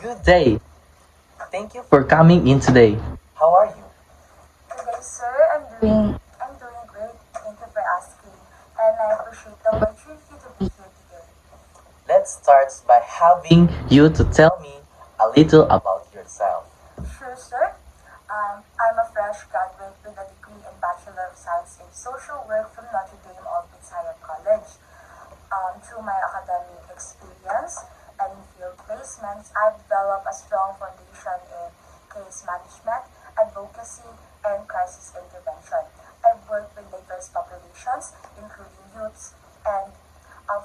Good day. Thank you for coming in today. How are you? Today, sir, I'm doing great. Thank you for asking, and I appreciate the opportunity to be here today. Let's start by having you to tell me a little about yourself. Sure, sir. I'm a fresh graduate with a degree in Bachelor of Science in Social Work from Notre Dame of Messiah College. Through my academic experience and field placements, I've developed a strong foundation in case management, advocacy, and crisis intervention. I've worked with diverse populations, including youths and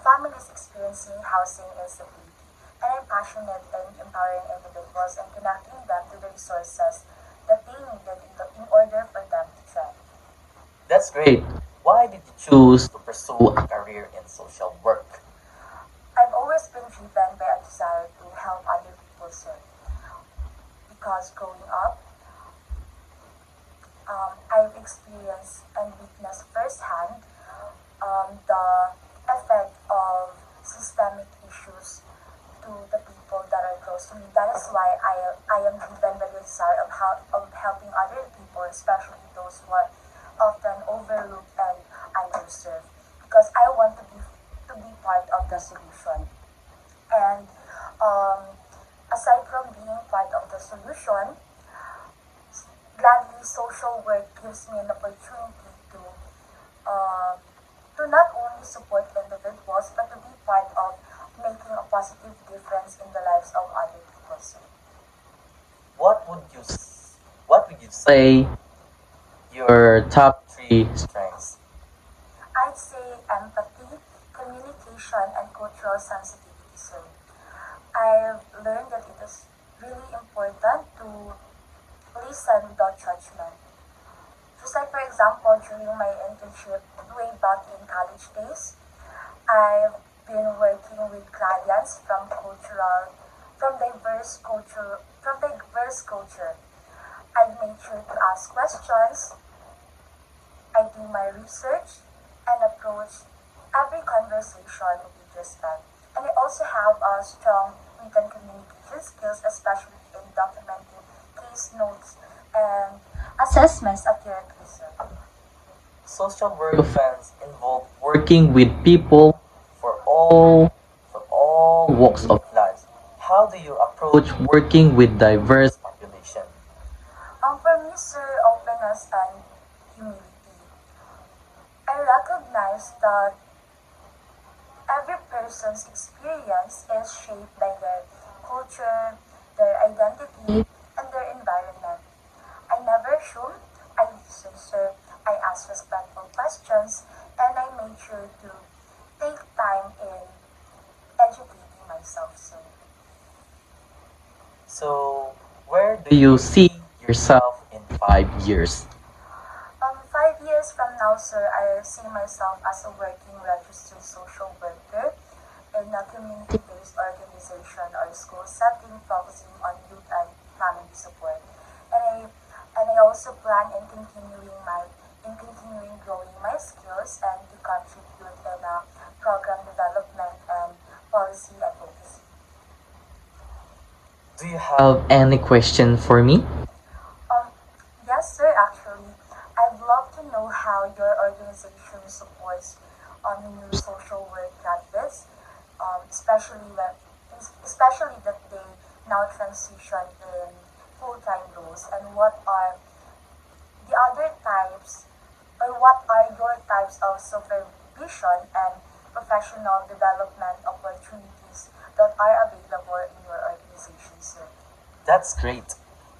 families experiencing housing instability. And I'm passionate in empowering individuals and connecting them to the resources that they needed in order for them to thrive. That's great. Why did you choose to pursue a career in social work? I've always been driven by a desire to help other people serve because growing up, I've experienced and witnessed firsthand the effect of systemic issues to the people that are close to me. That is why I am driven by the desire of helping other people, especially those who are often overlooked and underserved. Because I want to be part of the solution. And um, aside from being part of the solution, gladly social work gives me an opportunity um, to not only support individuals but to be part of making a positive difference in the lives of other people. So, What would you what would you say your top three strengths? I'd say empathy, communication, and cultural sensitivity. So I've learned that it is really important to listen without judgment. Just like for example, during my internship way back in college days, I've been working with clients from diverse culture. I've made sure to ask questions, I do my research, and approach every conversation with respect. And I also have a strong written communication skills, especially in documenting case notes and assessments accurately. Social work offense involve working with people for all walks of life. How do you approach working with diverse population? For me, sir, openness and humility. I recognize that every person's experience is shaped by their culture, their identity, and their environment. I never assume, I listen, sir. I ask respectful questions, and I make sure to take time in educating myself, sir. So, where do you see yourself in 5 years? 5 years from now, sir, I see myself as a working registered social worker in a community-based organization or school setting focusing on youth and family support. And I and I also plan in continuing growing my skills and to contribute in program development and policy advocacy. Do you have any question for me? Um, yes, sir. Actually, I'd love to know how your organization supports new social work graduates, especially that they now transition in full-time roles, and the other types, what are your types of supervision and professional development opportunities that are available in your organization, sir? That's great.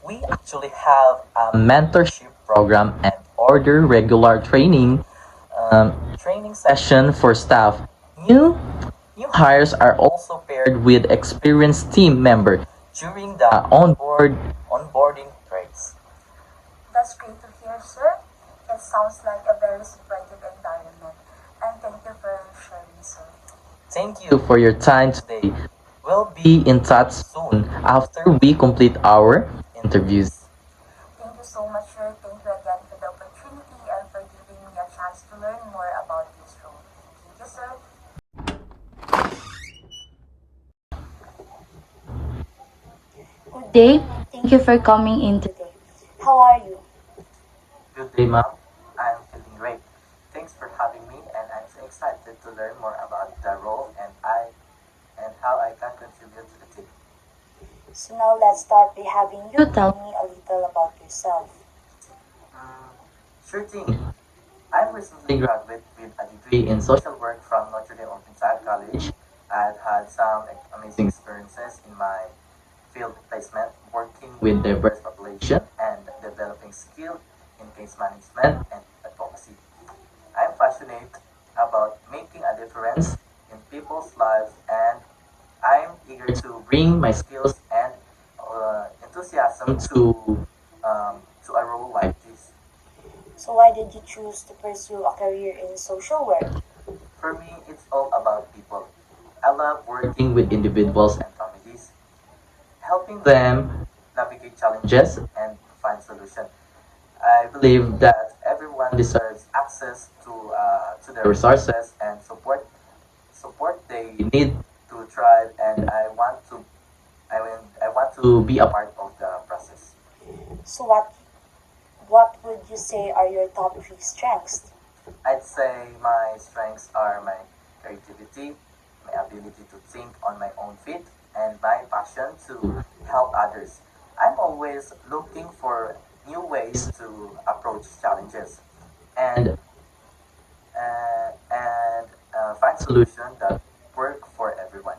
We actually have a mentorship program and order regular training session for staff. New new hires are also paired with experienced team member during the onboarding phase. That's great to hear, sir. It sounds like a very supportive environment. And thank you for sharing, sir. Thank you for your time today. We'll be in touch soon after we complete our interviews. Thank you so much, sir. Thank you again for the opportunity and for giving me a chance to learn more about this role. Thank you, sir. day. Thank you for coming in today. How are you? Good day, ma'am. I'm feeling great. Thanks for having me, and I'm so excited to learn more about the role and how I can contribute to the team. So now let's start by having you tell me a little about yourself. Mm, sure thing. I'm recently graduated with a degree in social work from Notre Dame Open College. I've had some amazing experiences in my field placement, working with diverse population and developing skill in case management and advocacy. I'm passionate about making a difference in people's lives, and I'm eager to bring my skills and enthusiasm to a role like this. So why did you choose to pursue a career in social work? For me, it's all about people. I love working with individuals and families, helping them navigate challenges and find solutions. I believe that everyone deserves access to the resources and support they need to thrive, and I want to be a part of the process. So what would you say are your top three strengths? I'd say my strengths are my creativity, my ability to think on my own feet, and my passion to help others. I'm always looking for new ways to approach challenges and find solutions that work for everyone.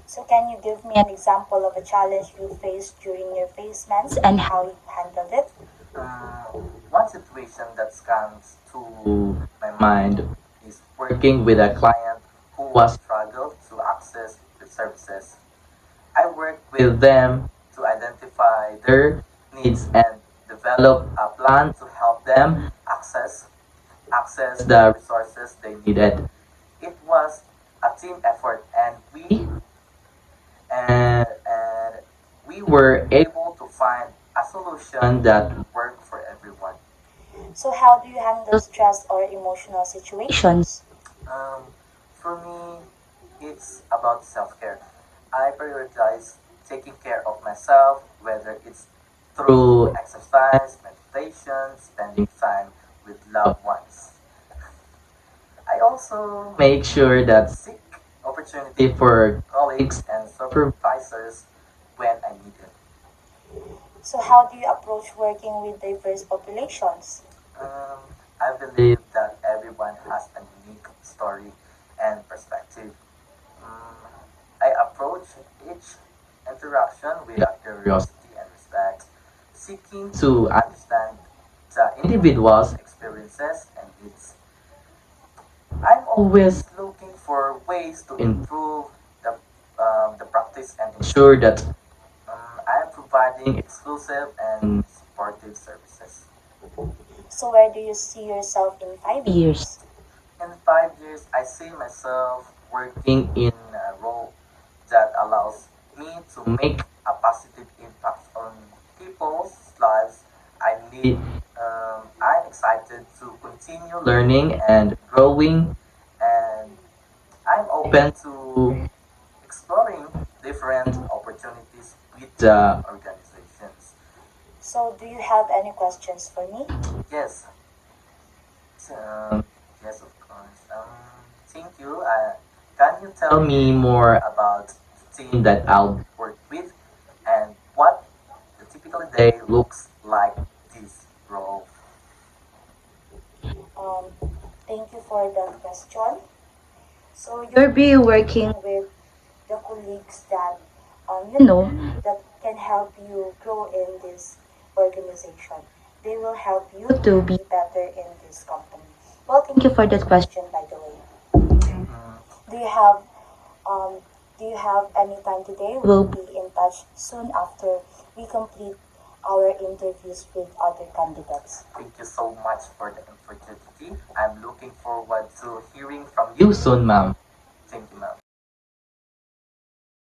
So can you give me an example of a challenge you faced during your placements and how you handled it? One situation that comes to my mind is working with a client who was struggled to access the services. I work with them to identify their needs and develop a plan to help them access the resources they needed. It was a team effort, and we were able to find a solution that worked for everyone. So how do you handle stress or emotional situations? Um, for me, it's about self-care. I prioritize taking care of myself, whether it's through exercise, meditation, spending time with loved ones. I also make sure that seek opportunity for colleagues and supervisors when I need it. So how do you approach working with diverse populations? Um, I believe that everyone has a unique story and perspective. Mm, I approach each interaction with curiosity and respect, seeking to understand the individual's experiences and needs. I'm always looking for ways to improve the practice and ensure that I am providing exclusive and supportive services. So where do you see yourself in 5 years? In 5 years, I see myself working in a role that allows me to make a positive impact on people's lives. I'm excited to continue learning and growing, and I'm open to exploring different opportunities with the organizations. So do you have any questions for me? Yes, um, yes, of course. Thank you. Can you tell me more about the team that I'll work with and what the typical day looks like this role? Um, Thank you for that question. So you'll be working with the colleagues that that can help you grow in this organization. They will help you to be better in this company. Well, thank you for that question, by the way. Mm, Do you have um, do you have any time today? We'll be in touch soon after we complete our interviews with other candidates. Thank you so much for the opportunity. I'm looking forward to hearing from you soon, ma'am. Thank you, ma'am.